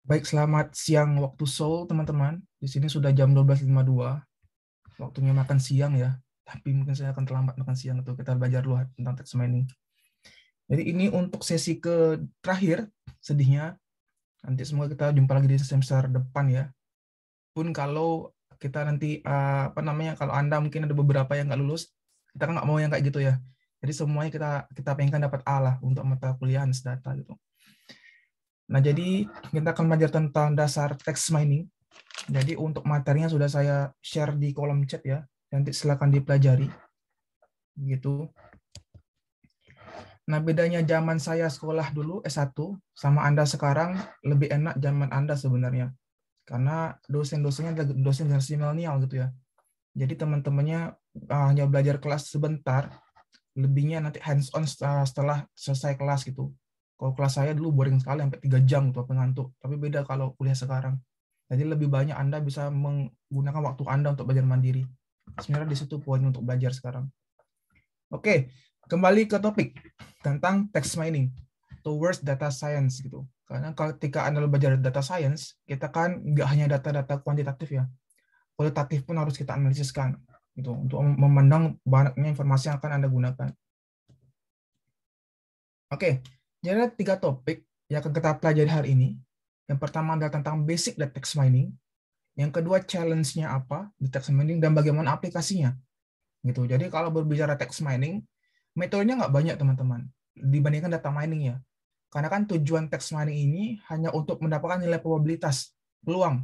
Baik, selamat siang waktu Seoul, teman-teman. Di sini sudah jam 12.52. Waktunya makan siang ya. Tapi mungkin saya akan terlambat makan siang itu. Kita belajar dulu tentang text mining. Jadi ini untuk sesi ke terakhir, sedihnya. Nanti semoga kita jumpa lagi di semester depan ya. Pun kalau kita nanti, kalau Anda mungkin ada beberapa yang nggak lulus, kita kan nggak mau yang kayak gitu ya. Jadi semuanya kita pengen dapat A lah untuk mata kuliah data gitu. Nah, jadi kita akan belajar tentang dasar text mining. Jadi untuk materinya sudah saya share di kolom chat ya. Nanti silakan dipelajari. Gitu. Nah, bedanya zaman saya sekolah dulu S1 sama Anda sekarang lebih enak zaman Anda sebenarnya. Karena dosen-dosennya adalah dosen generasi milenial gitu ya. Jadi teman-temannya hanya belajar kelas sebentar, lebihnya nanti hands on setelah selesai kelas gitu. Kalau kelas saya dulu boring sekali sampai 3 jam tuh ngantuk. Tapi beda kalau kuliah sekarang. Jadi lebih banyak Anda bisa menggunakan waktu Anda untuk belajar mandiri. Sebenarnya di situ poin untuk belajar sekarang. Oke, kembali ke topik tentang text mining towards data science gitu. Karena ketika Anda belajar data science, kita kan nggak hanya data-data kuantitatif ya, kualitatif pun harus kita analisiskan gitu untuk memandang banyaknya informasi yang akan Anda gunakan. Oke, jadi ada 3 topik yang akan kita pelajari hari ini. Yang pertama adalah tentang basic dari text mining. Yang kedua, challenge-nya apa di text mining dan bagaimana aplikasinya. Gitu. Jadi kalau berbicara text mining, metodenya nggak banyak teman-teman dibandingkan data mining ya. Karena kan tujuan text mining ini hanya untuk mendapatkan nilai probabilitas peluang.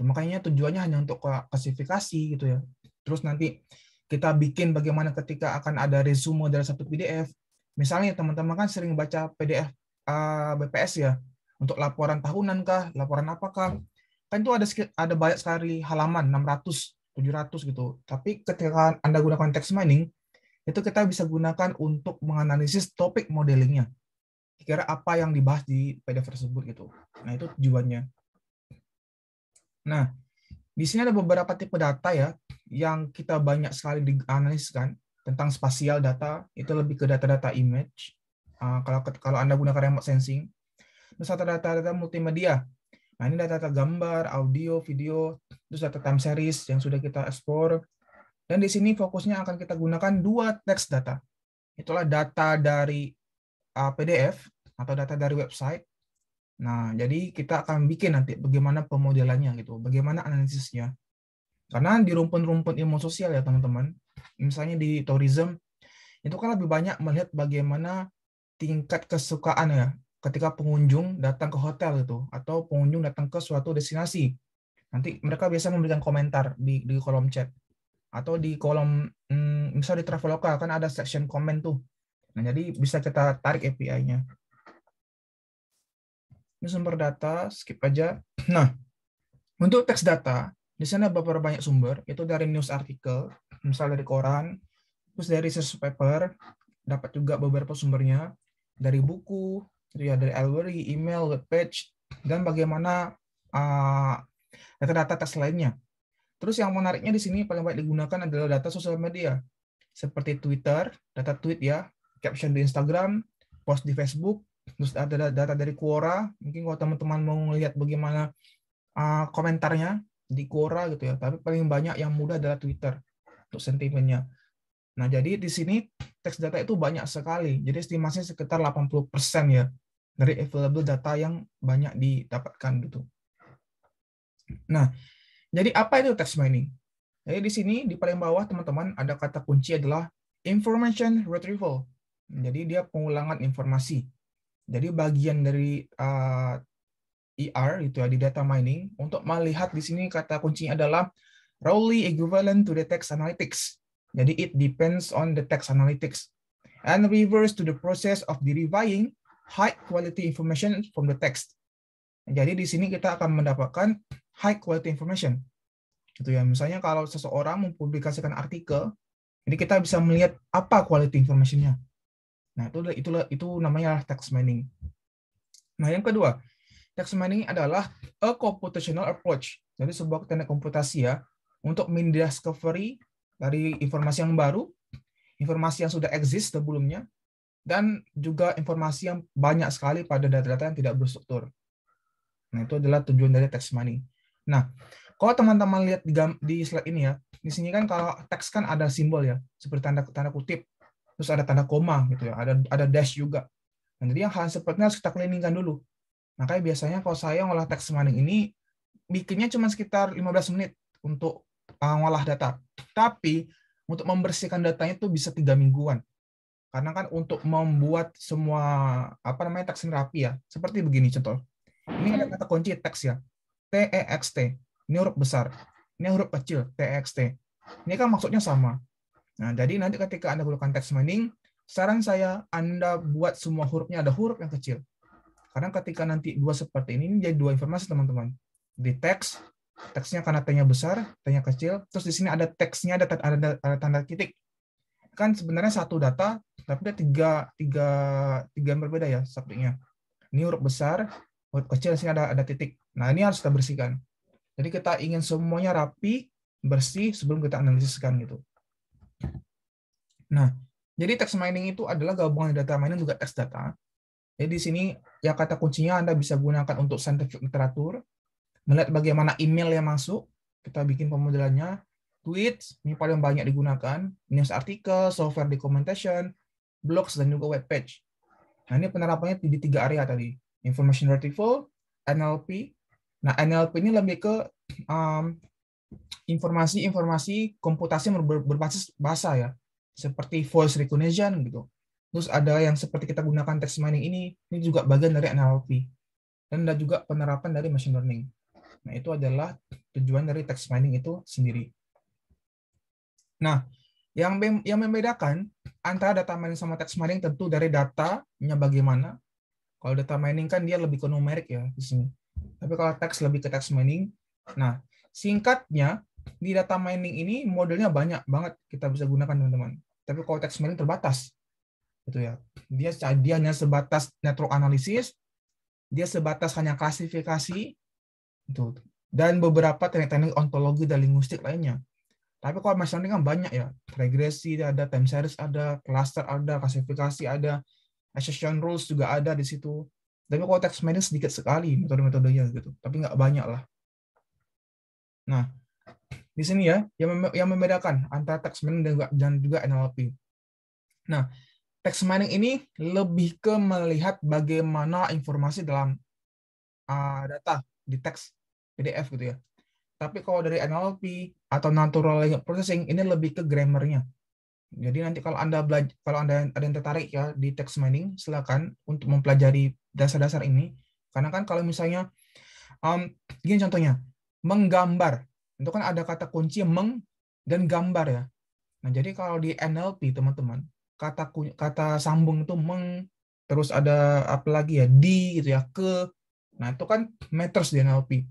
Makanya tujuannya hanya untuk klasifikasi gitu ya. Terus nanti kita bikin bagaimana ketika akan ada resume dari satu PDF. Misalnya teman-teman kan sering baca PDF BPS ya, untuk laporan tahunan kah, laporan apakah. Kan itu ada banyak sekali halaman, 600, 700 gitu. Tapi ketika Anda gunakan text mining, itu kita bisa gunakan untuk menganalisis topik modelingnya. Kira apa yang dibahas di PDF tersebut gitu. Nah, itu tujuannya. Nah, di sini ada beberapa tipe data ya yang kita banyak sekali dianaliskan tentang spasial data, itu lebih ke data-data image. Kalau Anda gunakan remote sensing, terus data-data multimedia. Nah, ini data-data gambar, audio, video, terus data time series yang sudah kita ekspor. Dan di sini fokusnya akan kita gunakan 2 text data. Itulah data dari PDF atau data dari website. Nah, jadi kita akan bikin nanti bagaimana pemodelannya gitu, bagaimana analisisnya. Karena di rumpun-rumpun ilmu sosial ya teman-teman, misalnya di tourism, itu kan lebih banyak melihat bagaimana tingkat kesukaan ya ketika pengunjung datang ke hotel itu, atau pengunjung datang ke suatu destinasi. Nanti mereka biasa memberikan komentar di kolom chat, atau di kolom, misal di Traveloka kan ada section komen tuh. Nah, jadi bisa kita tarik API-nya. Ini sumber data, skip aja. Nah, untuk teks data, di sana beberapa banyak sumber, itu dari news artikel, misal dari koran, terus dari research paper, dapat juga beberapa sumbernya, dari buku, ya dari library, email, webpage, dan bagaimana data-data teks lainnya. Terus yang menariknya di sini paling banyak digunakan adalah data sosial media, seperti Twitter, data tweet ya, caption di Instagram, post di Facebook, terus ada data dari Quora. Mungkin kalau teman-teman mau melihat bagaimana komentarnya di Quora gitu ya, tapi paling banyak yang mudah adalah Twitter untuk sentimennya. Nah, jadi di sini teks data itu banyak sekali. Jadi estimasinya sekitar 80% ya dari available data yang banyak didapatkan gitu. Nah, jadi apa itu text mining? Jadi di sini di paling bawah teman-teman ada kata kunci adalah information retrieval. Jadi dia pengulangan informasi. Jadi bagian dari ER itu ya di data mining untuk melihat di sini kata kuncinya adalah roughly equivalent to the text analytics. Jadi it depends on the text analytics and refers to the process of deriving high quality information from the text. Jadi di sini kita akan mendapatkan high quality information. Gitu ya. Misalnya kalau seseorang mempublikasikan artikel, jadi kita bisa melihat apa quality information-nya. Nah, itu namanya text mining. Nah, yang kedua, text mining adalah a computational approach. Jadi sebuah teknik komputasi ya untuk mendiscovery dari informasi yang baru, informasi yang sudah exist sebelumnya, dan juga informasi yang banyak sekali pada data-data yang tidak berstruktur. Nah, itu adalah tujuan dari text mining. Nah, kalau teman-teman lihat di slide ini ya, di sini kan kalau teks kan ada simbol ya, seperti tanda kutip, terus ada tanda koma gitu ya, ada dash juga. Nah, jadi yang hal sepertinya harus kita cleaningkan dulu. Makanya biasanya kalau saya ngolah text mining ini bikinnya cuma sekitar 15 menit untuk ngolah data. Tapi untuk membersihkan datanya itu bisa 3 mingguan. Karena kan untuk membuat semua teks ini rapi ya. Seperti begini contoh. Ini ada kata kunci teks ya. TEXT. Ini huruf besar. Ini huruf kecil, TEXT. Ini kan maksudnya sama. Nah, jadi nanti ketika Anda gunakan text mining, saran saya Anda buat semua hurufnya ada huruf yang kecil. Karena ketika nanti dua seperti ini jadi dua informasi teman-teman. Di teks, teksnya karena T-nya besar, T-nya kecil, terus di sini ada teksnya ada tanda titik. Kan sebenarnya satu data, tapi ada tiga yang berbeda ya subjeknya. Ini huruf besar, huruf kecil, di sini ada titik. Nah, ini harus kita bersihkan. Jadi kita ingin semuanya rapi, bersih sebelum kita analisiskan gitu. Nah, jadi text mining itu adalah gabungan data mining juga text data. Jadi di sini ya kata kuncinya Anda bisa gunakan untuk scientific literatur, melihat bagaimana email yang masuk, kita bikin pemodelannya, tweets, ini paling banyak digunakan, news artikel, software documentation, blogs, dan juga web page. Nah, ini penerapannya di 3 area tadi. Information retrieval, NLP. Nah, NLP ini lebih ke informasi komputasi berbasis bahasa ya, seperti voice recognition gitu. Terus ada yang seperti kita gunakan text mining ini juga bagian dari NLP. Dan ada juga penerapan dari machine learning. Nah, itu adalah tujuan dari text mining itu sendiri. Nah, yang membedakan antara data mining sama text mining tentu dari datanya bagaimana. Kalau data mining kan dia lebih ke numerik ya di sini. Tapi kalau teks lebih ke text mining. Nah, singkatnya di data mining ini modelnya banyak banget kita bisa gunakan teman-teman. Tapi kalau text mining terbatas. Gitu ya. Dia hanya sebatas network analysis, dia sebatas hanya klasifikasi itu, dan beberapa teknik-teknik ontologi dan linguistik lainnya. Tapi kalau machine learning kan banyak ya, regresi ada, time series ada, cluster ada, klasifikasi ada, accession rules juga ada di situ. Tapi kalau text mining sedikit sekali metode-metodenya gitu, tapi nggak banyak lah. Nah, di sini ya yang membedakan antara text mining dan juga NLP. Nah, text mining ini lebih ke melihat bagaimana informasi dalam data di teks PDF gitu ya. Tapi kalau dari NLP atau natural language processing ini lebih ke grammar-nya. Jadi nanti kalau Anda ada yang tertarik ya di text mining, silakan untuk mempelajari dasar-dasar ini. Karena kan kalau misalnya gini contohnya, menggambar. Itu kan ada kata kunci meng dan gambar ya. Nah, jadi kalau di NLP teman-teman, kata sambung itu meng, terus ada apa lagi ya, di gitu ya, ke. Nah, itu kan matters di NLP.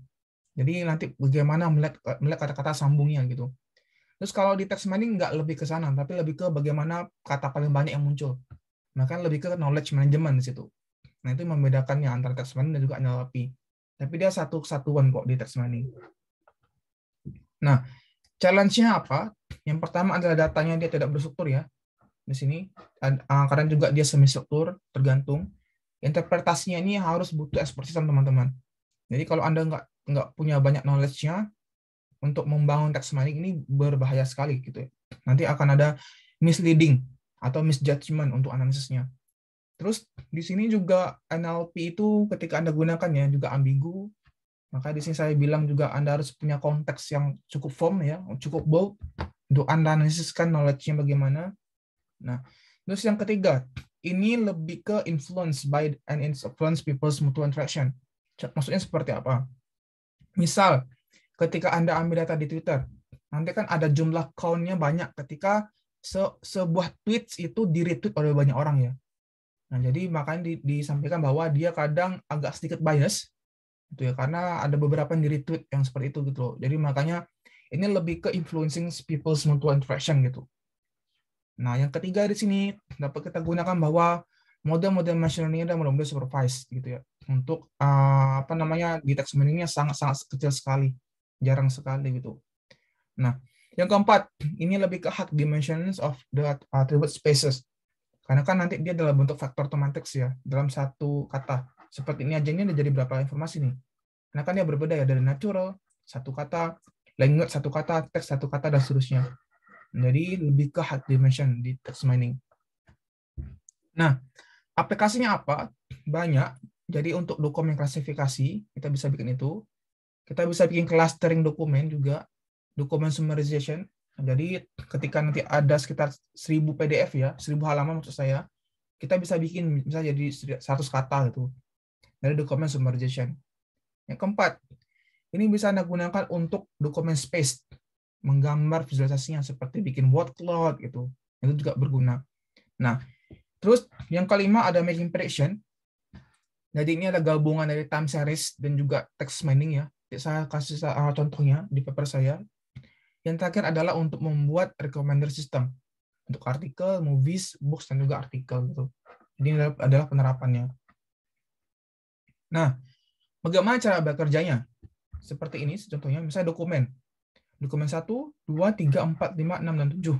Jadi nanti bagaimana melihat kata-kata sambungnya gitu. Terus kalau di text mining nggak lebih ke sana, tapi lebih ke bagaimana kata paling banyak yang muncul. Maka lebih ke knowledge management di situ. Nah, itu membedakannya antara text mining dan juga NLP. Tapi dia satu kesatuan kok di text mining. Nah, challenge-nya apa? Yang pertama adalah datanya dia tidak berstruktur ya. Di sini karena juga dia semi struktur, tergantung. Interpretasinya ini harus butuh ekspertise teman-teman. Jadi kalau Anda nggak punya banyak knowledge-nya, untuk membangun text mining ini berbahaya sekali gitu ya. Nanti akan ada misleading atau misjudgment untuk analisisnya. Terus di sini juga NLP itu ketika Anda gunakan ya juga ambigu. Maka di sini saya bilang juga Anda harus punya konteks yang cukup firm ya, cukup bold untuk Anda analisiskan knowledge-nya bagaimana. Nah, terus yang ketiga, ini lebih ke influence by and influence people's mutual interaction. Maksudnya seperti apa? Misal, ketika Anda ambil data di Twitter, nanti kan ada jumlah count-nya banyak ketika sebuah tweets itu di-retweet oleh banyak orang ya. Nah, jadi makanya disampaikan bahwa dia kadang agak sedikit bias gitu ya, karena ada beberapa yang di-retweet yang seperti itu gitu loh. Jadi makanya ini lebih ke influencing people's mutual interaction gitu. Nah, yang ketiga di sini dapat kita gunakan bahwa model-model machine learning dan model-model supervised gitu ya. Untuk di text mining-nya sangat-sangat kecil sekali, jarang sekali gitu. Nah, yang keempat, ini lebih ke hard dimensions of the attribute spaces. Karena kan nanti dia dalam bentuk faktor semantics ya, dalam satu kata. Seperti ini aja ini udah jadi berapa informasi nih? Karena kan dia berbeda ya, dari natural, satu kata, language, satu kata, teks, satu kata, dan seterusnya. Jadi lebih ke high dimension di text mining. Nah, aplikasinya apa? Banyak. Jadi untuk dokumen klasifikasi, kita bisa bikin itu. Kita bisa bikin clustering dokumen juga, dokumen summarization. Jadi ketika nanti ada sekitar 1000 PDF ya, 1000 halaman maksud saya, kita bisa bikin bisa jadi 100 kata gitu dari dokumen summarization. Yang keempat, ini bisa Anda gunakan untuk dokumen space, menggambar visualisasinya seperti bikin word cloud gitu. Itu juga berguna. Nah, terus yang kelima ada making prediction. Jadi ini ada gabungan dari time series dan juga text mining ya. Saya kasih contohnya di paper saya. Yang terakhir adalah untuk membuat recommender system untuk artikel, movies, books, dan juga artikel gitu. Jadi ini adalah penerapannya. Nah, bagaimana cara bekerjanya? Seperti ini contohnya, misalnya dokumen. Dokumen 1, 2, 3, 4, 5, 6, dan 7.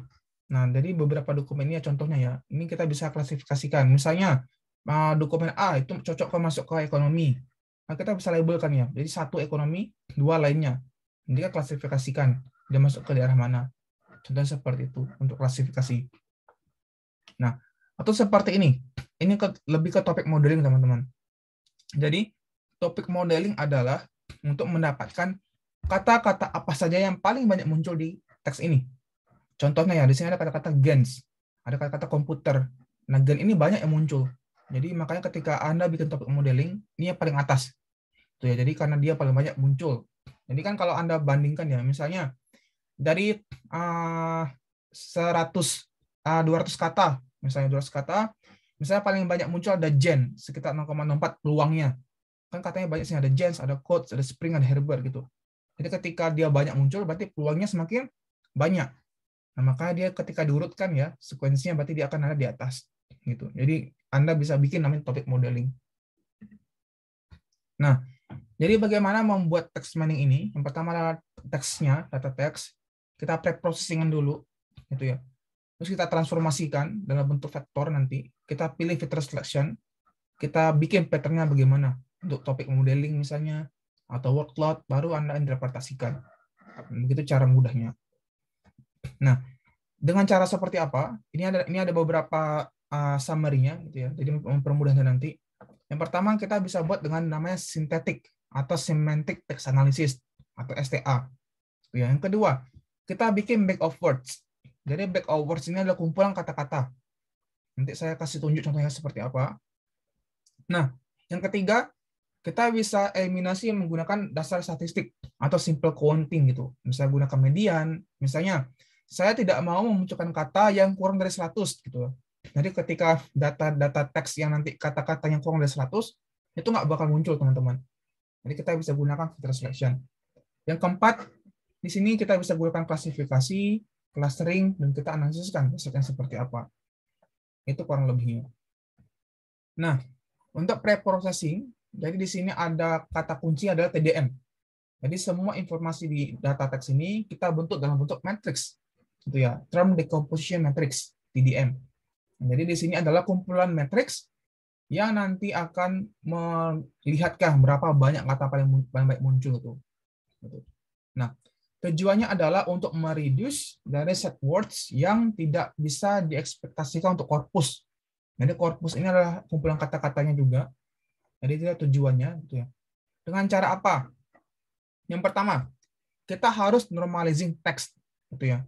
Nah, dari beberapa dokumen ini ya contohnya ya. Ini kita bisa klasifikasikan. Misalnya, dokumen A itu cocok masuk ke ekonomi. Nah, kita bisa labelkan ya. Jadi 1 ekonomi, 2 lainnya. Jadi kita klasifikasikan dia masuk ke daerah mana. Contohnya seperti itu untuk klasifikasi. Nah, atau seperti ini. Ini lebih ke topik modeling, teman-teman. Jadi, topik modeling adalah untuk mendapatkan kata-kata apa saja yang paling banyak muncul di teks ini. Contohnya ya, di sini ada kata-kata gens, ada kata-kata komputer. Nah, gen ini banyak yang muncul. Jadi makanya ketika Anda bikin topik modeling, ini yang paling atas. Tuh ya, jadi karena dia paling banyak muncul. Jadi kan kalau Anda bandingkan ya, misalnya dari 200 kata, misalnya 200 kata, misalnya paling banyak muncul ada gen, sekitar 0,04 peluangnya. Kan katanya banyak sih, ada gens, ada quotes, ada spring, ada Herbert gitu. Jadi ketika dia banyak muncul, berarti peluangnya semakin banyak. Nah, makanya dia ketika diurutkan ya, sekuensinya berarti dia akan ada di atas. Gitu. Jadi Anda bisa bikin namanya topik modeling. Nah, jadi bagaimana membuat text mining ini? Yang pertama adalah teksnya, data teks. Kita pre-processing dulu, gitu ya. Terus kita transformasikan dalam bentuk vektor nanti. Kita pilih filter selection. Kita bikin patternnya bagaimana untuk topik modeling misalnya, atau word cloud, baru Anda interpretasikan. Begitu cara mudahnya. Nah, dengan cara seperti apa? Ini ada beberapa summary-nya gitu ya. Jadi mempermudahnya nanti. Yang pertama kita bisa buat dengan namanya synthetic atau semantic text analysis atau STA. Yang kedua, kita bikin bag of words. Jadi bag of words ini adalah kumpulan kata-kata. Nanti saya kasih tunjuk contohnya seperti apa. Nah, yang ketiga, kita bisa eliminasi menggunakan dasar statistik atau simple counting gitu. Misalnya gunakan median, misalnya saya tidak mau memunculkan kata yang kurang dari 100 gitu. Jadi ketika data teks yang nanti kata-kata yang kurang dari 100 itu nggak bakal muncul, teman-teman. Jadi kita bisa gunakan filter selection. Yang keempat, di sini kita bisa gunakan klasifikasi, clustering, dan kita analisiskan hasilnya seperti apa. Itu kurang lebihnya. Nah, untuk pre-processing, jadi di sini ada kata kunci adalah TDM. Jadi semua informasi di data teks ini kita bentuk dalam bentuk matrix, gitu ya, term decomposition matrix (TDM). Jadi di sini adalah kumpulan matrix yang nanti akan melihatkan berapa banyak kata paling baik muncul itu. Nah, tujuannya adalah untuk mereduce dari set words yang tidak bisa diekspektasikan untuk korpus. Jadi korpus ini adalah kumpulan kata-katanya juga. Jadi itu tujuannya gitu ya. Dengan cara apa? Yang pertama, kita harus normalizing teks gitu ya.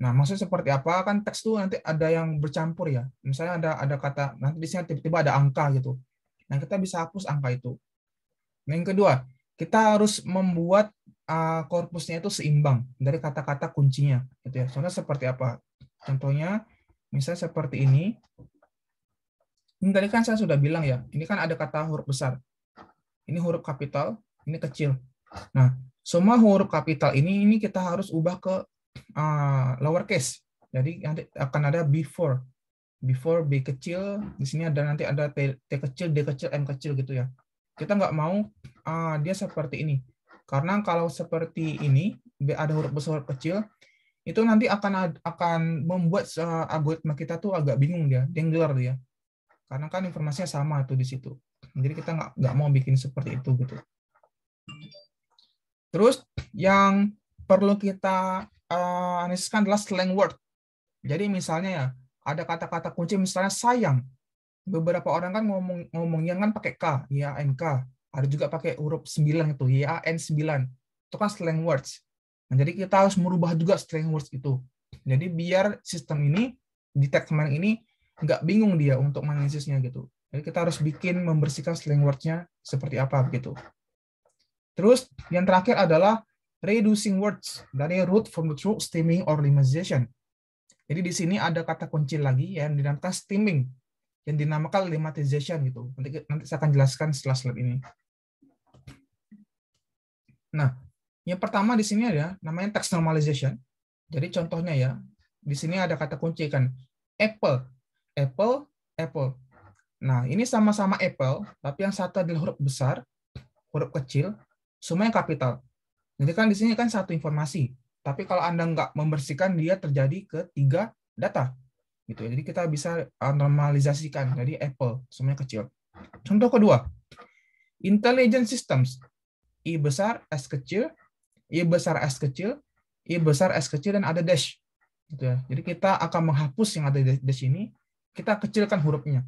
Nah, maksudnya seperti apa? Kan teks itu nanti ada yang bercampur ya. Misalnya ada kata, nanti di sini tiba-tiba ada angka gitu. Nah, kita bisa hapus angka itu. Nah, yang kedua, kita harus membuat korpusnya itu seimbang dari kata-kata kuncinya gitu ya. Contohnya seperti apa? Contohnya misalnya seperti ini. Ini tadi kan saya sudah bilang ya, ini kan ada kata huruf besar. Ini huruf kapital, ini kecil. Nah, semua huruf kapital ini kita harus ubah ke lowercase. Jadi nanti akan ada before B kecil, di sini nanti ada T kecil, D kecil, M kecil gitu ya. Kita nggak mau dia seperti ini. Karena kalau seperti ini, ada huruf besar, huruf kecil, itu nanti akan membuat algoritma kita tuh agak bingung dia nggelar dia. Karena kan informasinya sama tuh di situ. Jadi kita nggak mau bikin seperti itu gitu. Terus yang perlu kita analisiskan adalah slang word. Jadi misalnya ya, ada kata-kata kunci misalnya sayang. Beberapa orang kan ngomongnya kan pakai K, YANK. Ada juga pakai huruf 9 itu, YAN9. Itu kan slang words. Nah, jadi kita harus merubah juga slang words itu. Jadi biar sistem ini, di text mining ini, nggak bingung dia untuk menganalisisnya gitu. Jadi kita harus bikin membersihkan slang words-nya seperti apa begitu. Terus yang terakhir adalah reducing words dari root from the true, stemming, or lemmatization. Jadi di sini ada kata kunci lagi yang dinamakan stemming, yang dinamakan lemmatization gitu. Nanti saya akan jelaskan setelah slide ini. Nah, yang pertama di sini ada namanya text normalization. Jadi contohnya ya, di sini ada kata kunci kan, apple, apple, apple. Nah, ini sama-sama apple, tapi yang satu adalah huruf besar, huruf kecil, semuanya kapital. Jadi kan di sini kan satu informasi. Tapi kalau Anda nggak membersihkan, dia terjadi ke 3 data. Gitu. Jadi kita bisa normalisasikan. Jadi apple, semuanya kecil. Contoh kedua, intelligent systems. I besar, S kecil, I besar, S kecil, I besar, S kecil, dan ada dash. Gitu ya. Jadi kita akan menghapus yang ada dash ini, kita kecilkan hurufnya.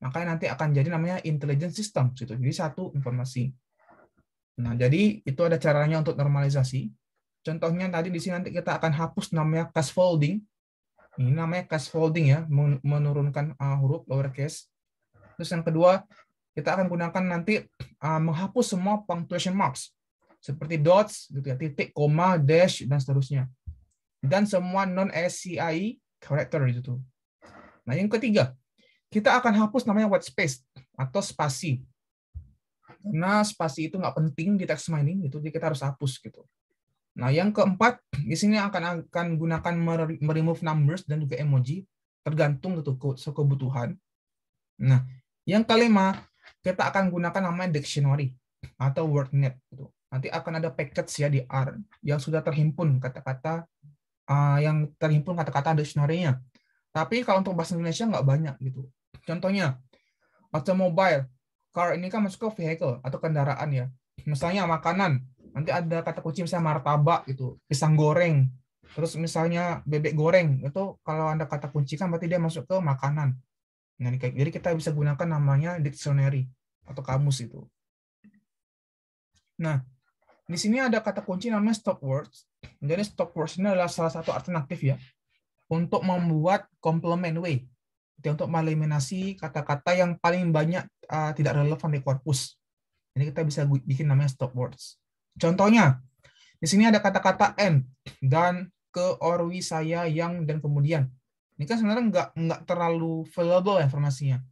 Makanya nanti akan jadi namanya intelligent system. Gitu. Jadi satu informasi. Nah, jadi itu ada caranya untuk normalisasi. Contohnya tadi di sini nanti kita akan hapus namanya casfolding. Ini namanya casfolding ya, menurunkan huruf lowercase. Terus yang kedua, kita akan gunakan nanti menghapus semua punctuation marks seperti dots, gitu ya, titik, koma, dash, dan seterusnya. Dan semua non-SCIE character itu. Nah, yang ketiga, kita akan hapus namanya white space atau spasi. Karena spasi itu nggak penting di text mining, gitu, jadi kita harus hapus gitu. Nah, yang keempat, di sini akan gunakan remove numbers dan juga emoji, tergantung gitu kebutuhan. Nah, yang kelima, kita akan gunakan namanya dictionary atau wordnet. Gitu. Nanti akan ada package ya di R yang sudah terhimpun kata-kata dictionary-nya. Tapi kalau untuk bahasa Indonesia nggak banyak gitu. Contohnya, automobile, car ini kan masuk ke vehicle atau kendaraan ya. Misalnya makanan, nanti ada kata kunci misalnya martabak gitu, pisang goreng, terus misalnya bebek goreng, itu kalau Anda kata kunci kan berarti dia masuk ke makanan. Nah, jadi kita bisa gunakan namanya dictionary atau kamus itu. Nah, di sini ada kata kunci namanya stop words. Jadi stop words ini adalah salah satu alternatif ya untuk membuat complement way. Jadi untuk meliminasi kata-kata yang paling banyak tidak relevan di korpus. Jadi kita bisa bikin namanya stop words. Contohnya, di sini ada kata-kata and, dan, ke, or, we, saya, yang, dan kemudian. Ini kan sebenarnya nggak terlalu valuable informasinya.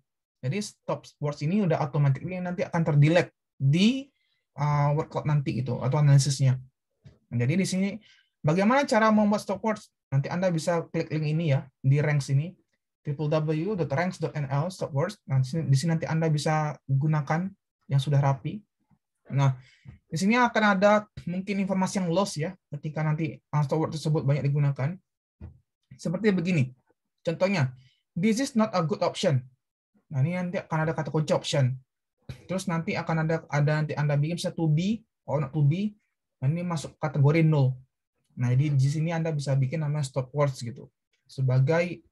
Jadi stop words ini udah automatically nanti akan terdelete di word cloud nanti itu atau analisisnya. Nah, jadi di sini bagaimana cara membuat stop words? Nanti Anda bisa klik link ini ya di ranks ini www.ranks.nl stop words. Nah, di sini nanti Anda bisa gunakan yang sudah rapi. Nah, di sini akan ada mungkin informasi yang loss ya ketika nanti stop word tersebut banyak digunakan. Seperti begini. Contohnya, this is not a good option. Nah, ini nanti akan ada kata kunci option. Terus nanti akan ada nanti Anda bikin bisa to be or not to be. Nah, ini masuk kategori null. Nah, jadi di sini Anda bisa bikin namanya stop words gitu. Sebagai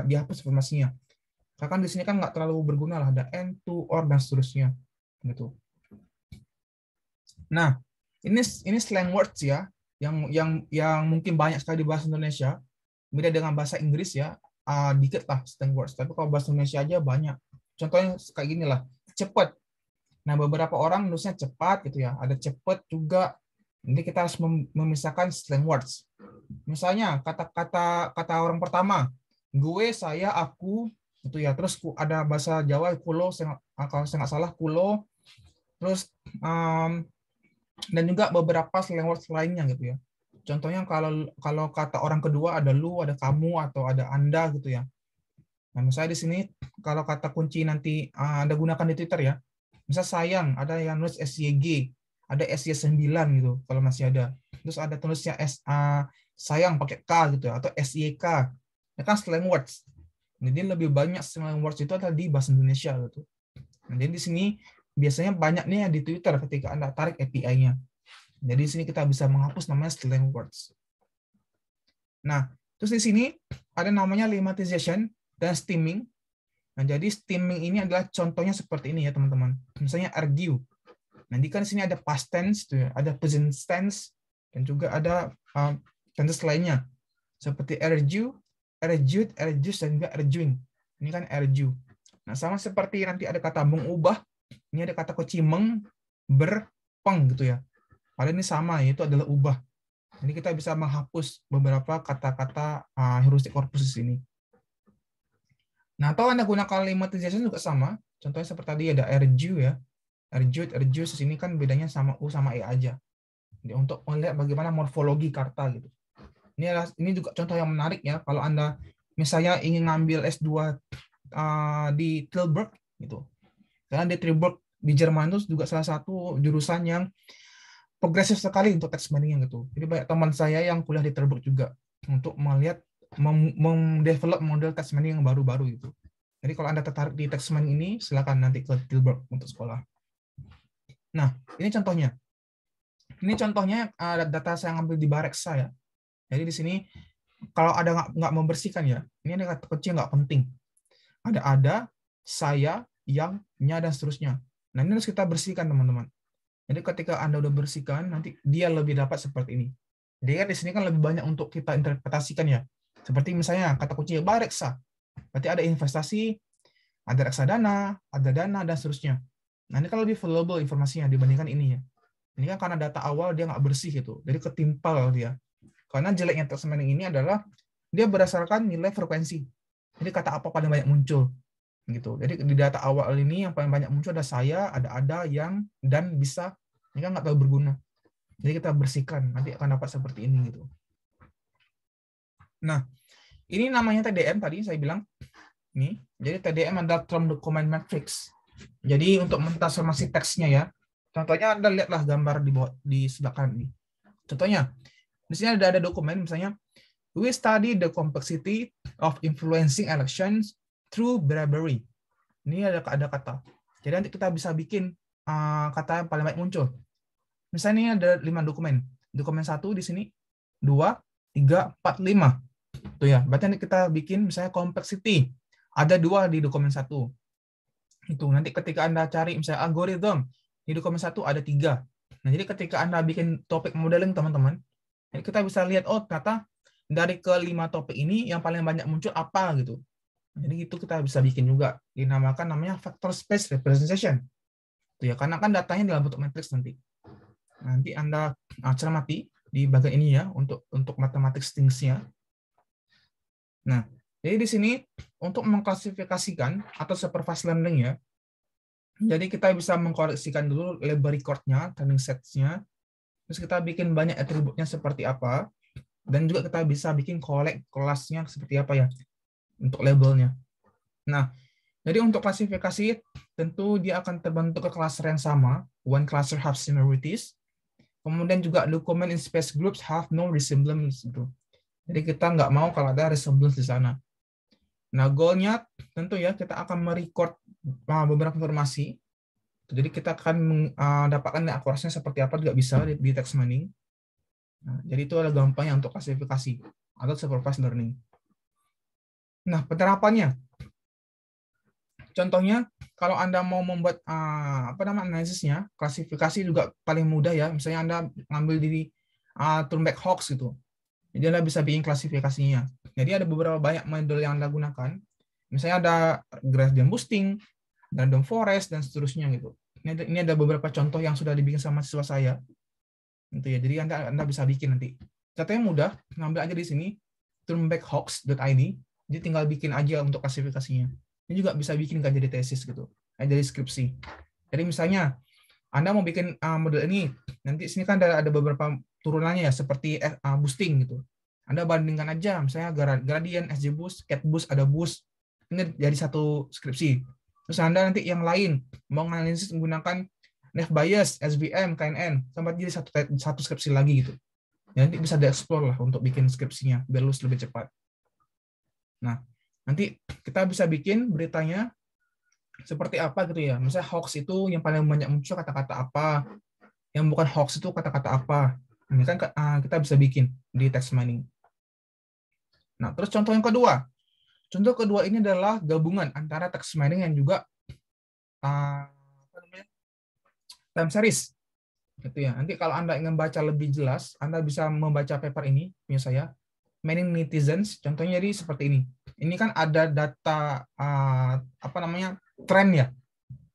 dihapus informasinya. Karena di sini kan nggak terlalu berguna lah, ada and, to, or, dan seterusnya. Gitu. Nah, ini slang words ya, yang mungkin banyak sekali di bahasa Indonesia. Beda dengan bahasa Inggris ya, dikit lah slang words. Tapi kalau bahasa Indonesia aja banyak. Contohnya kayak gini lah, cepat. Nah, beberapa orang nulisnya cepat gitu ya. Ada cepat juga. Nanti kita harus memisahkan slang words. Misalnya kata orang pertama, gue, saya, aku, itu ya. Terus ada bahasa Jawa kulo, kalau saya nggak salah kulo. Terus dan juga beberapa slang words lainnya gitu ya. Contohnya kalau kata orang kedua ada lu, ada kamu, atau ada anda gitu ya. Nah, misalnya di sini kalau kata kunci nanti Anda gunakan di Twitter ya. Misal sayang, ada yang nulis SYG, ada SY9 gitu kalau masih ada. Terus ada tulisnya sayang pakai K gitu ya, atau SYK. Itu kan slang words. Jadi lebih banyak slang words itu adalah di bahasa Indonesia gitu. Nah, jadi di sini biasanya banyak nih di Twitter ketika Anda tarik API-nya. Jadi di sini kita bisa menghapus namanya slang words. Nah, terus di sini ada namanya lemmatization dan stemming. Nah, jadi stemming ini adalah contohnya seperti ini ya, teman-teman. Misalnya argue. Nanti kan di sini ada past tense, tuh ya, ada present tense, dan juga ada tenses lainnya. Seperti argue, argued, argues, dan juga arguing. Ini kan argue. Nah, sama seperti nanti ada kata mengubah, ini ada kata kunci meng, ber, peng gitu ya. Padahal ini sama, yaitu adalah ubah. Jadi kita bisa menghapus beberapa kata-kata heuristic corpus di sini. Nah, atau Anda gunakan lemmatization juga sama. Contohnya seperti tadi ada argue ya. Argued, argues, di sini kan bedanya sama U sama E aja. Jadi untuk melihat bagaimana morfologi kata gitu. Ini juga contoh yang menarik ya. Kalau Anda misalnya ingin ngambil S2 di Tilburg gitu. Karena di Tilburg di Jerman itu juga salah satu jurusan yang progresif sekali untuk text mining gitu. Jadi banyak teman saya yang kuliah di Tilburg juga untuk melihat mendevelop model text mining yang baru-baru gitu. Jadi kalau Anda tertarik di text mining ini, silakan nanti ke Tilburg untuk sekolah. Nah, ini contohnya. Ini contohnya data saya ngambil di Bareksa ya. Jadi di sini kalau ada nggak membersihkan ya, ini ada kata kunci nggak penting. Ada, saya, yang, nya, dan seterusnya. Nah, ini harus kita bersihkan, teman-teman. Jadi ketika Anda udah bersihkan, nanti dia lebih dapat seperti ini. Jadi kan di sini kan lebih banyak untuk kita interpretasikan ya. Seperti misalnya kata kunci Bareksa. Berarti ada investasi, ada reksadana, ada dana, dan seterusnya. Nah, ini kan lebih valuable informasinya dibandingkan ini ya. Ini kan karena data awal dia nggak bersih gitu. Jadi ketimpal dia. Karena jeleknya text mining ini adalah dia berdasarkan nilai frekuensi. Jadi kata apa paling banyak muncul gitu. Jadi di data awal ini yang paling banyak muncul ada saya, ada, yang, dan, bisa. Ini kan nggak terlalu berguna. Jadi kita bersihkan, nanti akan dapat seperti ini gitu. Nah, ini namanya TDM tadi saya bilang. Ini. Jadi TDM adalah Term Document Matrix. Jadi untuk mentransformasi teksnya ya. Contohnya Anda lihatlah gambar di sebelah kanan ini. Contohnya, di sini ada dokumen misalnya we study the complexity of influencing elections through bribery. Ini ada kata. Jadi nanti kita bisa bikin kata yang paling baik muncul. Misalnya ini ada 5 dokumen. Dokumen 1 di sini, 2, 3, 4, 5. Tuh ya. Berarti nanti kita bikin misalnya complexity. Ada 2 di dokumen 1. Itu nanti ketika Anda cari misalnya algorithm, di dokumen 1 ada 3. Nah, jadi ketika Anda bikin topik modeling, teman-teman, kita bisa lihat, oh ternyata dari ke-5 topik ini yang paling banyak muncul apa gitu. Jadi itu kita bisa bikin juga, namanya vector space representation. Itu ya, karena kan datanya dalam bentuk matriks nanti. Nanti Anda cermati di bagian ini ya untuk matematik strings-nya. Nah, jadi di sini untuk mengklasifikasikan atau supervised learning ya. Jadi kita bisa mengkoreksikan dulu label record-nya, training sets-nya. Terus kita bikin banyak atributnya seperti apa. Dan juga kita bisa bikin collect kelasnya seperti apa ya untuk labelnya. Nah, jadi untuk klasifikasi tentu dia akan terbentuk ke cluster yang sama. One cluster have similarities. Kemudian juga document in space groups have no resemblance. Gitu. Jadi kita nggak mau kalau ada resemblance di sana. Nah, goal-nya tentu ya kita akan merecord beberapa informasi. Jadi kita akan mendapatkan akurasinya seperti apa juga bisa di text mining. Nah, jadi itu adalah gampangnya untuk klasifikasi atau supervised learning. Nah, penerapannya. Contohnya, kalau Anda mau membuat analisisnya, klasifikasi juga paling mudah ya. Misalnya Anda ngambil di Turnback Hawks gitu. Jadi Anda bisa bikin klasifikasinya. Jadi ada beberapa banyak model yang Anda gunakan. Misalnya ada gradient boosting, random forest, dan seterusnya gitu. Ini ada beberapa contoh yang sudah dibikin sama siswa saya. Gitu ya. Jadi Anda bisa bikin nanti. Contohnya mudah, ngambil aja di sini turnbackhawks.id. Jadi tinggal bikin aja untuk klasifikasinya. Ini juga bisa bikin kan jadi tesis gitu, jadi skripsi. Jadi misalnya Anda mau bikin model ini, nanti sini kan ada beberapa turunannya ya, seperti boosting gitu. Anda bandingkan aja, misalnya gradient, XGBoost, CatBoost, ada boost. Ini jadi satu skripsi. Terus Anda nanti yang lain mau analisis menggunakan Naive Bayes, SVM, KNN, sampai jadi satu skripsi lagi gitu. Nanti bisa dieksplor lah untuk bikin skripsinya biar lulus lebih cepat. Nah, nanti kita bisa bikin beritanya seperti apa gitu ya. Misalnya hoax itu yang paling banyak muncul kata-kata apa, yang bukan hoax itu kata-kata apa. Ini kan kita bisa bikin di text mining. Nah, terus contoh yang kedua. Contoh kedua ini adalah gabungan antara text mining yang juga apa namanya, time series gitu ya. Nanti kalau Anda ingin baca lebih jelas, Anda bisa membaca paper ini punya saya, Mining Netizens. Contohnya jadi seperti ini. Ini kan ada data apa namanya, tren ya.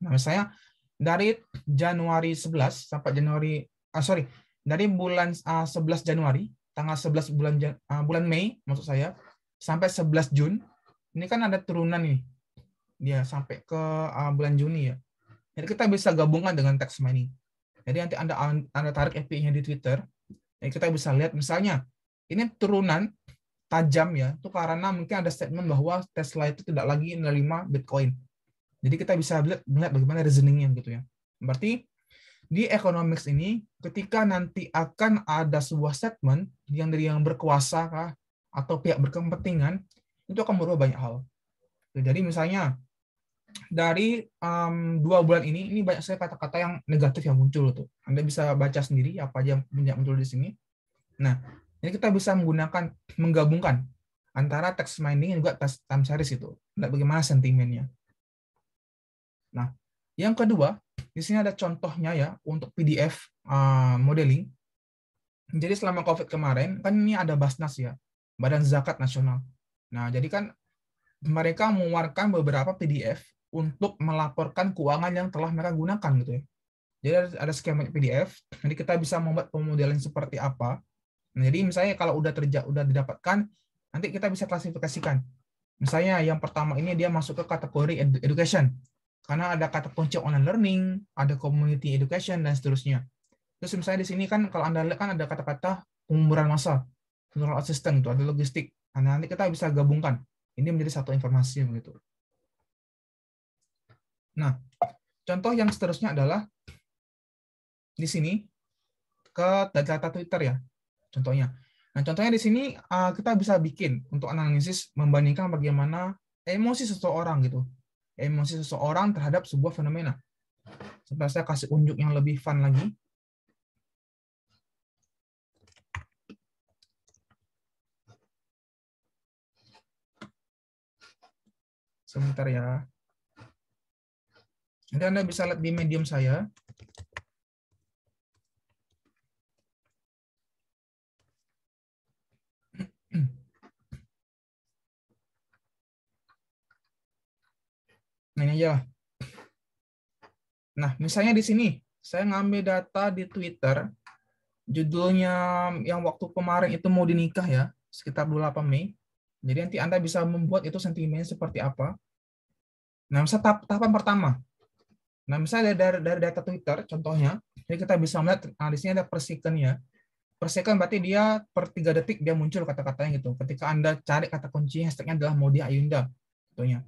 Nah, misalnya dari Januari 11 sampai Januari sorry, dari bulan 11 Januari, tanggal 11 bulan Mei maksud saya, sampai 11 Jun, ini kan ada turunan nih. Dia sampai ke bulan Juni ya. Jadi kita bisa gabungkan dengan text mining. Jadi nanti Anda tarik API-nya di Twitter, jadi kita bisa lihat misalnya ini turunan tajam ya, itu karena mungkin ada statement bahwa Tesla itu tidak lagi menerima Bitcoin. Jadi kita bisa melihat bagaimana reasoningnya gitu ya. Berarti di economics ini ketika nanti akan ada sebuah statement yang dari yang berkuasa kah, atau pihak berkepentingan, itu akan berubah banyak hal. Jadi misalnya dari 2 bulan ini banyak sekali kata-kata yang negatif yang muncul tuh. Anda bisa baca sendiri apa aja yang muncul di sini. Nah, ini kita bisa menggabungkan antara text mining dan juga time series itu. Bagaimana sentimennya. Nah, yang kedua, di sini ada contohnya ya untuk PDF modeling. Jadi selama COVID kemarin, kan ini ada Basnas ya, Badan Zakat Nasional. Nah, jadi kan mereka mengeluarkan beberapa PDF untuk melaporkan keuangan yang telah mereka gunakan gitu ya. Jadi ada sekian banyak PDF, jadi kita bisa membuat pemodelan seperti apa. Nah, jadi misalnya kalau udah didapatkan, nanti kita bisa klasifikasikan. Misalnya yang pertama ini dia masuk ke kategori education, karena ada kata kunci online learning, ada community education, dan seterusnya. Terus misalnya di sini kan kalau Anda lihat kan ada kata-kata pengumpulan massa, funeral assistant, itu ada logistik. Nah, nanti kita bisa gabungkan. Ini menjadi satu informasi begitu. Nah, contoh yang seterusnya adalah di sini ke data Twitter ya, contohnya. Nah, contohnya di sini kita bisa bikin untuk analisis membandingkan bagaimana emosi seseorang gitu. Emosi seseorang terhadap sebuah fenomena. Sebentar saya kasih unjuk yang lebih fun lagi. Sebentar ya. Nanti Anda bisa lihat di Medium saya. Nah, ini aja. Nah, misalnya di sini, saya ngambil data di Twitter, judulnya yang waktu kemarin itu mau dinikah ya, sekitar 28 Mei. Jadi nanti Anda bisa membuat itu sentimen seperti apa. Nah, misalnya tahapan pertama. Nah, misalnya dari data Twitter, contohnya, jadi kita bisa melihat, di sini ada per second ya. Per second berarti dia per 3 detik dia muncul kata-katanya gitu. Ketika Anda cari kata kunci hashtagnya adalah Maudy Ayunda. Contohnya.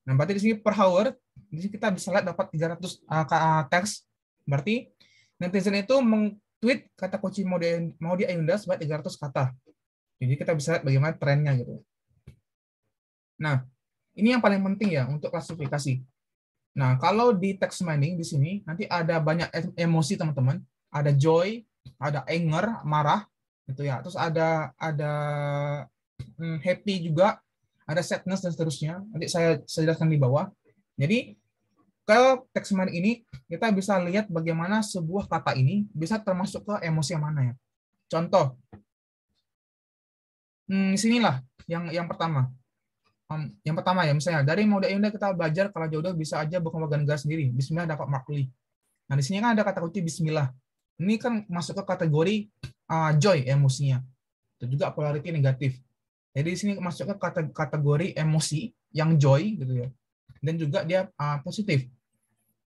Nah, berarti di sini per hour, di sini kita bisa lihat dapat 300 teks. Berarti netizen itu meng-tweet kata kunci Maudy Ayunda sebanyak 300 kata. Jadi kita bisa lihat bagaimana trennya gitu. Nah, ini yang paling penting ya untuk klasifikasi. Nah, kalau di text mining di sini nanti ada banyak emosi teman-teman. Ada joy, ada anger, marah, gitu ya. Terus ada happy juga, ada sadness dan seterusnya. Nanti saya jelaskan di bawah. Jadi kalau text mining ini kita bisa lihat bagaimana sebuah kata ini bisa termasuk ke emosi yang mana ya. Contoh, sinilah yang pertama. Yang pertama ya, misalnya dari Maudy Ayunda kita belajar kalau jodoh bisa aja bukan warga negara sendiri. Bismillah dapat makli. Nah, di sini kan ada kata kunci Bismillah. Ini kan masuk ke kategori joy emosinya. Itu juga polarity negatif. Jadi di sini masuk ke kategori emosi yang joy gitu ya. Dan juga dia positif.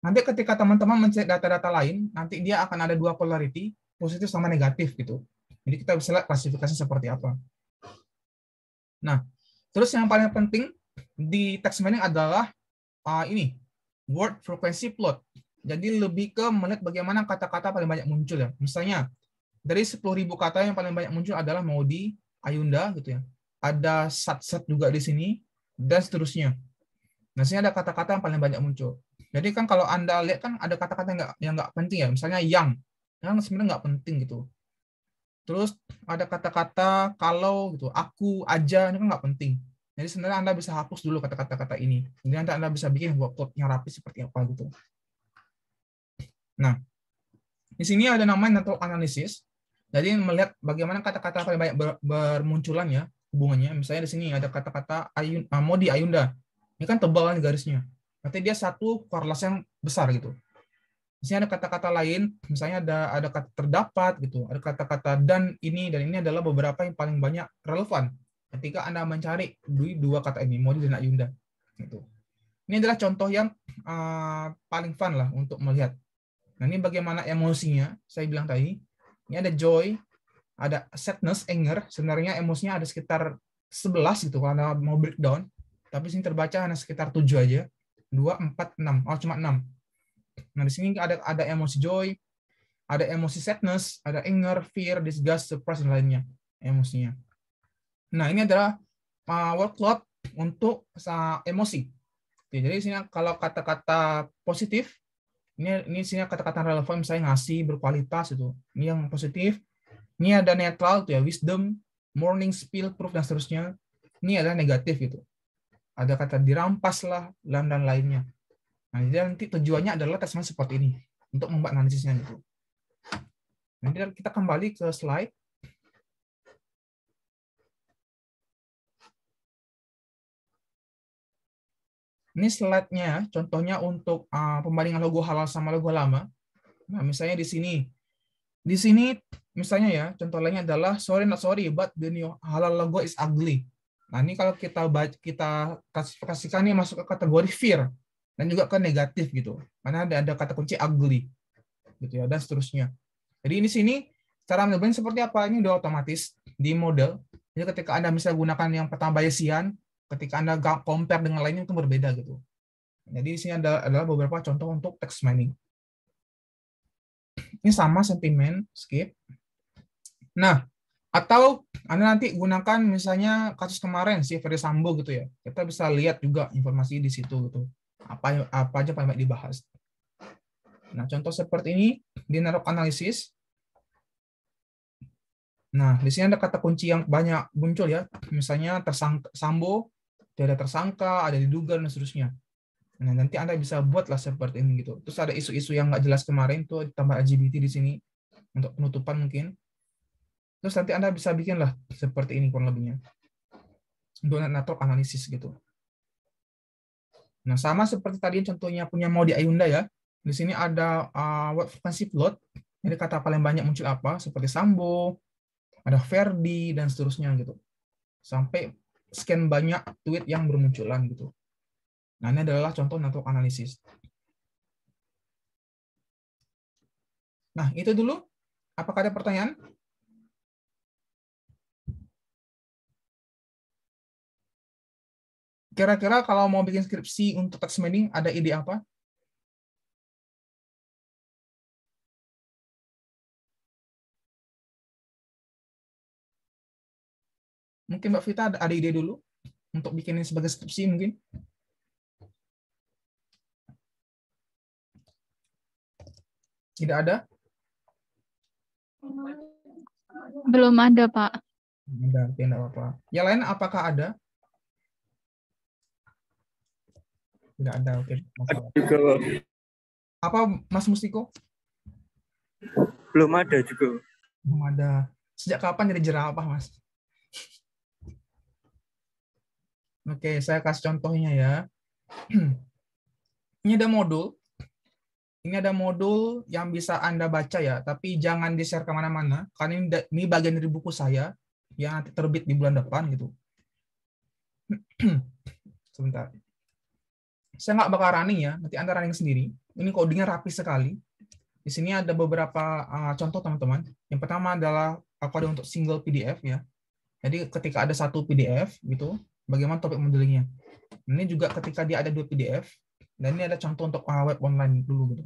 Nanti ketika teman-teman mencari data-data lain, nanti dia akan ada 2 polarity, positif sama negatif gitu. Jadi kita bisa lihat klasifikasi seperti apa. Nah, terus yang paling penting di text mining adalah ini, word frequency plot. Jadi lebih ke melihat bagaimana kata-kata paling banyak muncul ya. Misalnya dari 10.000 kata yang paling banyak muncul adalah Maudy Ayunda gitu ya. Ada sat-sat juga di sini dan seterusnya. Nah, sini ada kata-kata yang paling banyak muncul. Jadi kan kalau Anda lihat kan ada kata-kata yang nggak penting ya, misalnya yang sebenarnya nggak penting gitu. Terus ada kata-kata kalau gitu, aku aja, ini kan nggak penting. Jadi sebenarnya Anda bisa hapus dulu kata-kata ini. Kemudian Anda bisa bikin workflow yang rapi seperti apa gitu. Nah, di sini ada namanya network analysis. Jadi melihat bagaimana kata-kata paling banyak bermunculan ya hubungannya. Misalnya di sini ada kata-kata Modi Ayunda. Ini kan tebal nih garisnya. Berarti dia satu korelasi yang besar gitu. Di sini ada kata-kata lain, misalnya ada kata terdapat gitu, ada kata-kata dan ini adalah beberapa yang paling banyak relevan ketika Anda mencari dua kata ini, Modi dan Ayunda. Gitu. Ini adalah contoh yang paling fun lah untuk melihat. Nah, ini bagaimana emosinya, saya bilang tadi. Ini ada joy, ada sadness, anger. Sebenarnya emosinya ada sekitar 11 gitu, kalau mau breakdown. Tapi sini terbaca hanya sekitar 7 aja. 2, 4, 6. Oh, cuma 6. Nah, di sini ada emosi joy, ada emosi sadness, ada anger, fear, disgust, surprise, dan lainnya emosinya. Nah, ini adalah workload untuk emosi. Jadi di sini kalau kata-kata positif, ini sini kata-kata relevan, misalnya ngasih, berkualitas itu. Ini yang positif. Ini ada netral tuh ya, wisdom, morning spill, proof, dan seterusnya. Ini adalah negatif gitu. Ada kata dirampas lah, dan lainnya. Nah, jadi nanti tujuannya adalah tes seperti ini untuk membuat analisisnya gitu. Nanti kita kembali ke slide. Ini slide-nya, contohnya untuk pembandingan logo halal sama logo lama. Nah, misalnya di sini misalnya ya, contoh lainnya adalah sorry not sorry, but the new halal logo is ugly. Nah, ini kalau kita klasifikasikan ini masuk ke kategori fear dan juga ke negatif gitu. Karena ada kata kunci ugly gitu ya, dan seterusnya. Jadi ini sini cara menilai seperti apa, ini udah otomatis di model. Jadi ketika Anda bisa gunakan yang pertama Bayesian, ketika Anda compare dengan lainnya itu berbeda gitu. Jadi di sini adalah beberapa contoh untuk text mining. Ini sama sentimen, skip. Nah, atau Anda nanti gunakan misalnya kasus kemarin si Ferry Sambo gitu ya. Kita bisa lihat juga informasi di situ gitu. Apa aja paling banyak dibahas. Nah, contoh seperti ini di network analysis. Nah, di sini ada kata kunci yang banyak muncul ya. Misalnya tersangka Sambo, ada tersangka, ada diduga dan seterusnya. Nah, nanti Anda bisa buatlah seperti ini gitu. Terus ada isu-isu yang nggak jelas kemarin tuh ditambah LGBT di sini untuk penutupan mungkin. Terus nanti Anda bisa bikinlah seperti ini kurang lebihnya. Untuk network analisis gitu. Nah, sama seperti tadi contohnya punya mau di Ayunda ya. Di sini ada word frequency plot. Jadi kata paling banyak muncul apa? Seperti Sambo, ada Verdi, dan seterusnya gitu. Sampai sekian banyak tweet yang bermunculan gitu. Nah, ini adalah contoh network analisis. Nah, itu dulu. Apakah ada pertanyaan? Kira-kira kalau mau bikin skripsi untuk text mining, ada ide apa? Mungkin Mbak Vita ada ide dulu untuk bikin ini sebagai skripsi mungkin? Tidak ada? Belum ada, Pak. Ada, tidak apa-apa. Yang lain apakah ada? Tidak ada, oke. Masalah. Apa Mas Mustiko? Belum ada juga. Belum ada. Sejak kapan jadi jerapah, Mas? Oke, saya kasih contohnya ya. Ini ada modul. Ini ada modul yang bisa Anda baca ya, tapi jangan di-share kemana-mana, karena ini bagian dari buku saya yang nanti terbit di bulan depan gitu. Sebentar. Saya nggak bakal running ya, nanti Anda running sendiri. Ini codingnya rapi sekali. Di sini ada beberapa contoh teman-teman. Yang pertama adalah kode untuk single PDF ya. Jadi ketika ada satu PDF gitu, bagaimana topik modelingnya. Ini juga ketika dia ada dua PDF, dan ini ada contoh untuk web online dulu gitu.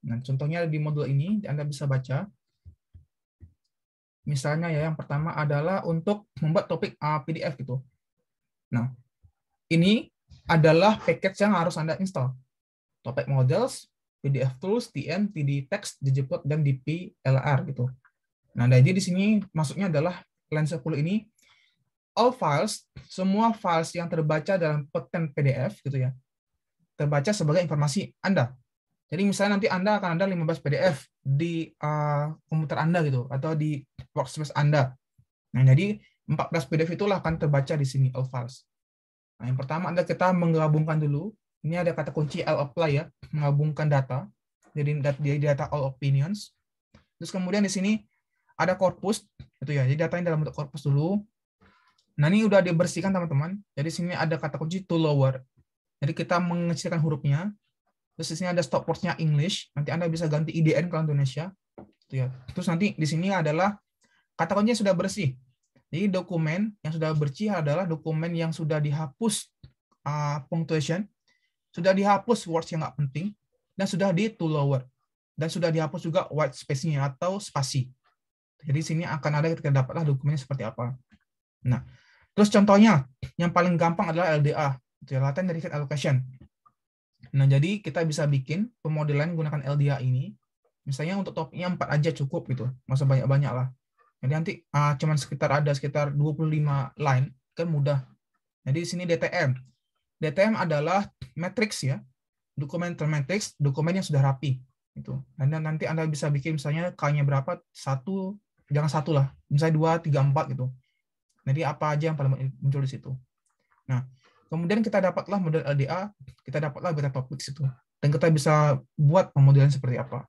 Nah, contohnya di modul ini Anda bisa baca. Misalnya ya, yang pertama adalah untuk membuat topik PDF gitu. Nah, ini adalah package yang harus Anda install. Topic Models, PDF Tools, TN, TD Text, ggplot, dan dplr gitu. Nah, jadi di sini maksudnya adalah Line 10 ini all files, semua files yang terbaca dalam konten PDF gitu ya, terbaca sebagai informasi Anda. Jadi misalnya nanti Anda akan ada 15 PDF di komputer Anda gitu, atau di workspace Anda. Nah, jadi 14 PDF itulah akan terbaca di sini, all files. Nah, yang pertama adalah kita menggabungkan dulu. Ini ada kata kunci lapply ya, menggabungkan data. Jadi data all opinions. Terus kemudian di sini ada corpus, gitu ya. Jadi datanya dalam bentuk corpus dulu. Nah, ini udah dibersihkan teman-teman. Jadi sini ada kata kunci to lower. Jadi kita mengecilkan hurufnya. Terus di sini ada stopwordnya English. Nanti Anda bisa ganti IDN kalau Indonesia. Gitu ya. Terus nanti di sini adalah kata kuncinya sudah bersih. Jadi dokumen yang sudah bersih adalah dokumen yang sudah dihapus punctuation, sudah dihapus words yang nggak penting, dan sudah di to lower. Dan sudah dihapus juga white space-nya atau spasi. Jadi sini akan ada kita dapatlah dokumennya seperti apa. Nah, terus contohnya yang paling gampang adalah LDA, Latent Derivative Allocation. Nah, jadi kita bisa bikin pemodelan menggunakan LDA ini. Misalnya untuk topiknya 4 aja cukup gitu, nggak usah banyak-banyak lah. Jadi nanti cuman sekitar 25 line, kan mudah. Jadi di sini DTM. DTM adalah matrix ya, dokumen matrix, dokumen yang sudah rapi. Gitu. Dan nanti Anda bisa bikin misalnya K-nya berapa, 1, jangan 1 lah, misalnya 2, 3, 4 gitu. Jadi apa aja yang paling muncul di situ. Nah, kemudian kita dapatlah model LDA, kita dapatlah beta topics itu. Dan kita bisa buat pemodelan seperti apa.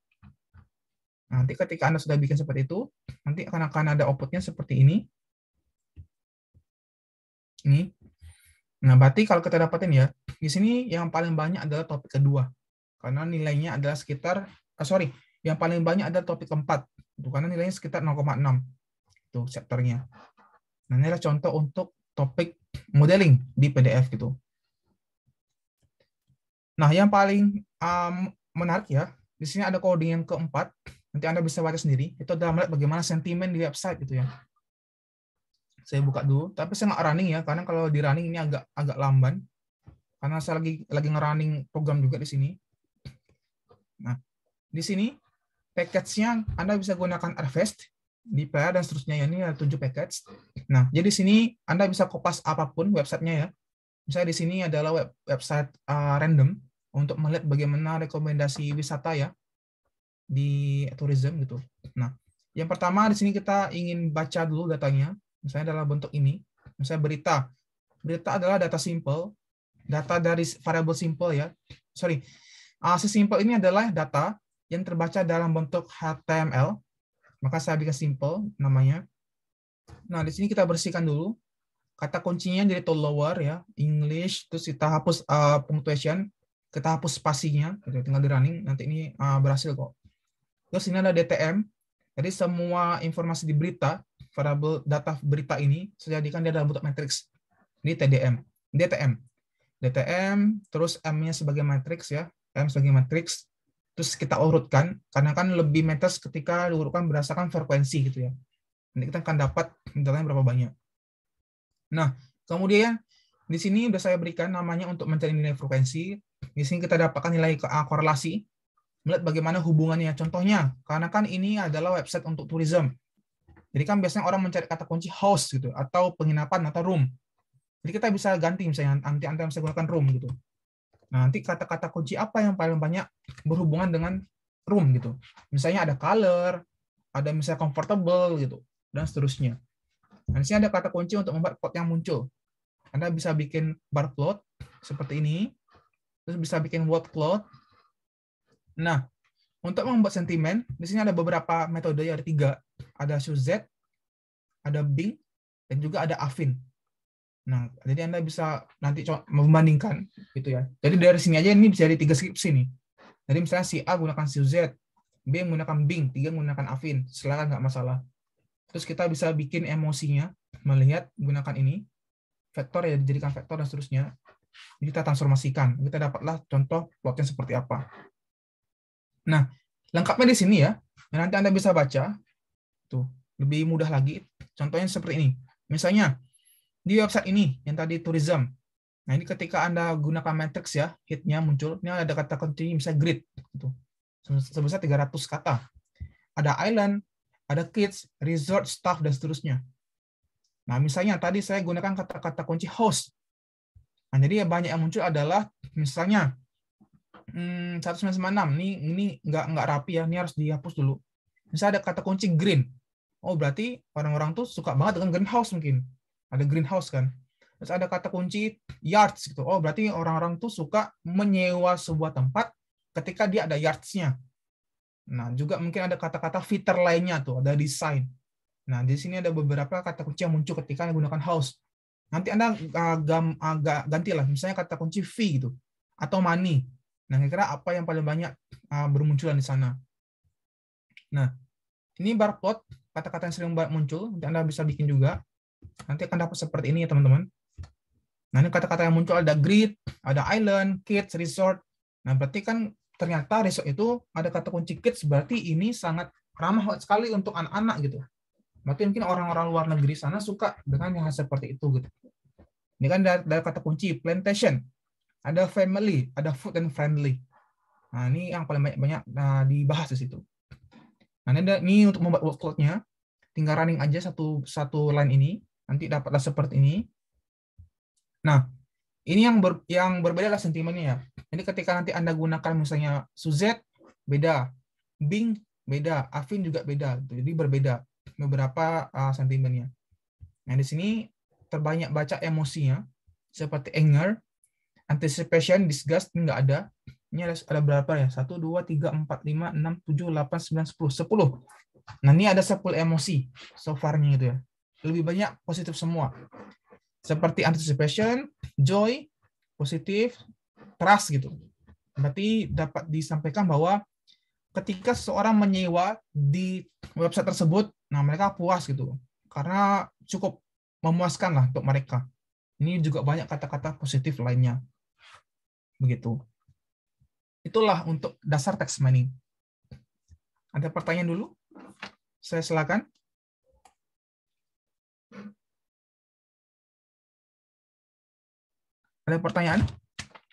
Nanti ketika Anda sudah bikin seperti itu, nanti akan ada output-nya seperti ini. Ini. Nah, berarti kalau kita dapatin ya, di sini yang paling banyak adalah topik kedua. Karena nilainya adalah sekitar, yang paling banyak adalah topik keempat. Itu karena nilainya sekitar 0,6. Itu chapternya. Nah, ini adalah contoh untuk topik modeling di PDF gitu. Nah, yang paling menarik ya, di sini ada coding yang keempat. Nanti Anda bisa baca sendiri. Itu adalah melihat bagaimana sentimen di website gitu ya. Saya buka dulu, tapi saya nggak running ya, karena kalau di running ini agak lamban. Karena saya lagi nge-running program juga di sini. Nah, di sini package-nya Anda bisa gunakan Harvest, DPR dan seterusnya. Ini ada 7 package. Nah, jadi di sini Anda bisa kopas apapun websitenya ya. Misalnya di sini adalah website random untuk melihat bagaimana rekomendasi wisata ya di tourism gitu. Nah, yang pertama di sini kita ingin baca dulu datanya. Misalnya dalam bentuk ini. Misalnya berita. Berita adalah data simple. Data dari variable simple ya. Sesimpel ini adalah data yang terbaca dalam bentuk HTML. Maka saya bikin simple namanya. Nah, di sini kita bersihkan dulu. Kata kuncinya jadi to lower ya, English, terus kita hapus punctuation, kita hapus spasinya, tinggal di running, nanti ini berhasil kok. Terus ini ada DTM, jadi semua informasi di berita, variable data berita ini, saya jadikan dia dalam bentuk matrix. Ini DTM, terus M-nya sebagai matrix ya, M sebagai matrix, terus kita urutkan, karena kan lebih matters ketika diurutkan berdasarkan frekuensi gitu ya. Nanti kita akan dapat datanya berapa banyak. Nah, kemudian di sini sudah saya berikan namanya untuk mencari nilai frekuensi. Di sini kita dapatkan nilai korelasi, melihat bagaimana hubungannya. Contohnya, karena kan ini adalah website untuk tourism. Jadi kan biasanya orang mencari kata kunci house gitu, atau penginapan atau room. Jadi kita bisa ganti misalnya nanti Anda bisa gunakan room gitu. Nah, nanti kata-kata kunci apa yang paling banyak berhubungan dengan room gitu. Misalnya ada color, ada misalnya comfortable gitu, dan seterusnya. Nah, di sini ada kata kunci untuk membuat plot yang muncul. Anda bisa bikin bar plot seperti ini, terus bisa bikin word plot. Nah, untuk membuat sentimen, di sini ada beberapa metode, ada 3. Ada SUZ, ada Bing, dan juga ada Affin. Nah, jadi Anda bisa nanti membandingkan gitu ya. Jadi dari sini aja ini bisa jadi 3 skripsi nih. Jadi misalnya si A gunakan SUZ, B menggunakan Bing, 3 menggunakan Affin, silakan nggak masalah. Terus kita bisa bikin emosinya, melihat menggunakan ini, vektor ya, dijadikan vektor dan seterusnya. Jadi kita transformasikan. Kita dapatlah contoh plotnya seperti apa. Nah, lengkapnya di sini ya. Nanti Anda bisa baca. Tuh, lebih mudah lagi. Contohnya seperti ini. Misalnya, di website ini, yang tadi tourism, Nah, ini ketika Anda gunakan matrix ya, hit-nya muncul, ini ada kata kunci misalnya grid gitu. Sebesar 300 kata. Ada island, ada kids, resort, staff, dan seterusnya. Nah, misalnya tadi saya gunakan kata-kata kunci host. Nah, jadi banyak yang muncul adalah misalnya 196. Ini nggak rapi ya, ini harus dihapus dulu. Misalnya ada kata kunci green. Oh, berarti orang-orang tuh suka banget dengan greenhouse mungkin. Ada greenhouse kan. Terus ada kata kunci yards gitu. Oh, berarti orang-orang tuh suka menyewa sebuah tempat ketika dia ada yards-nya. Nah, juga mungkin ada kata-kata fitter lainnya tuh, ada desain. Nah, di sini ada beberapa kata kunci yang muncul ketika menggunakan house. Nanti Anda gantilah, misalnya kata kunci fee gitu, atau money. Nah, kira-kira apa yang paling banyak bermunculan di sana. Nah, ini bar plot, kata-kata yang sering muncul, nanti Anda bisa bikin juga. Nanti akan dapat seperti ini ya, teman-teman. Nah, ini kata-kata yang muncul ada grid, ada island, kids, resort. Nah, berarti kan ternyata resort itu ada kata kunci kids, berarti ini sangat ramah sekali untuk anak-anak gitu. Berarti mungkin orang-orang luar negeri sana suka dengan yang seperti itu gitu. Ini kan dari kata kunci plantation, ada family, ada food and friendly. Nah, ini yang paling banyak dibahas di situ. Nah, ini untuk membuat workload-nya, tinggal running aja satu line ini, nanti dapatlah seperti ini. Nah, ini yang berbeda lah sentimennya ya. Jadi ketika nanti Anda gunakan misalnya Suzette, beda. Bing, beda. Afin juga beda. Jadi berbeda beberapa sentimennya. Nah, di sini terbanyak baca emosinya, seperti anger, anticipation, disgust, ini nggak ada. Ini ada berapa ya? 1, 2, 3, 4, 5, 6, 7, 8, 9, 10. 10. Nah, ini ada 10 emosi so far-nya itu ya. Lebih banyak positif semua. Seperti anticipation, joy, positif, trust gitu. Berarti dapat disampaikan bahwa ketika seseorang menyewa di website tersebut, nah mereka puas gitu. Karena cukup memuaskan lah untuk mereka. Ini juga banyak kata-kata positif lainnya. Begitu. Itulah untuk dasar text mining. Ada pertanyaan dulu? Saya silakan. Ada pertanyaan?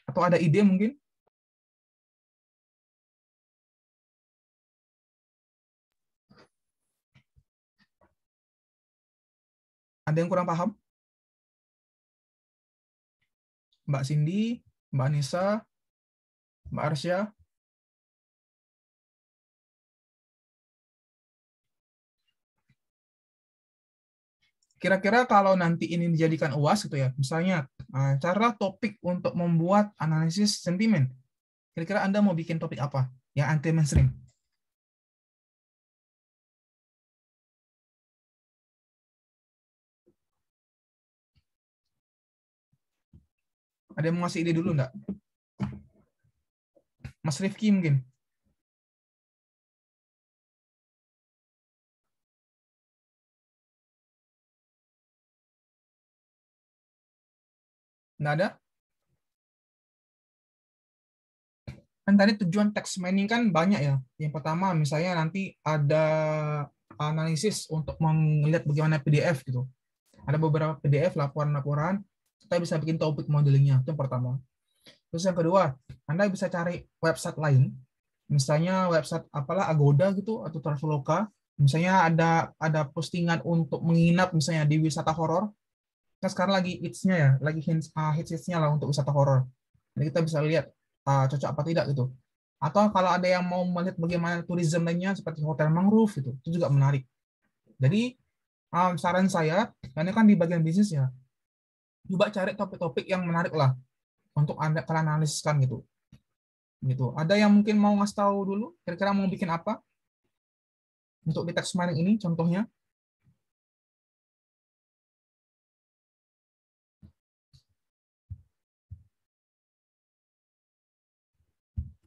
Atau ada ide mungkin? Ada yang kurang paham? Mbak Cindy, Mbak Anissa, Mbak Arsya? Kira-kira kalau nanti ini dijadikan UAS gitu ya, misalnya cara topik untuk membuat analisis sentimen. Kira-kira Anda mau bikin topik apa? Yang anti mainstream. Ada yang mau ngasih ide dulu enggak? Mas Rifki mungkin. Enggak ada? Kan tadi tujuan text mining kan banyak ya. Yang pertama misalnya nanti ada analisis untuk melihat bagaimana PDF gitu. Ada beberapa PDF, laporan-laporan, kita bisa bikin topik modelingnya. Itu yang pertama. Terus yang kedua, Anda bisa cari website lain, misalnya website apalah Agoda gitu atau Traveloka. Misalnya ada postingan untuk menginap misalnya di wisata horor. Kan sekarang lagi hits-nya ya, lagi hits-nya lah untuk wisata horor. Jadi kita bisa lihat cocok apa tidak gitu. Atau kalau ada yang mau melihat bagaimana tourism lainnya seperti hotel mangrove itu juga menarik. Jadi saran saya, karena kan di bagian bisnis ya, coba cari topik-topik yang menarik lah untuk Anda kalian analisiskan gitu. Gitu. Ada yang mungkin mau ngasih tahu dulu, kira-kira mau bikin apa untuk di text mining ini contohnya?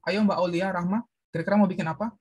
Ayo Mbak Aulia, Rahma, kira-kira mau bikin apa?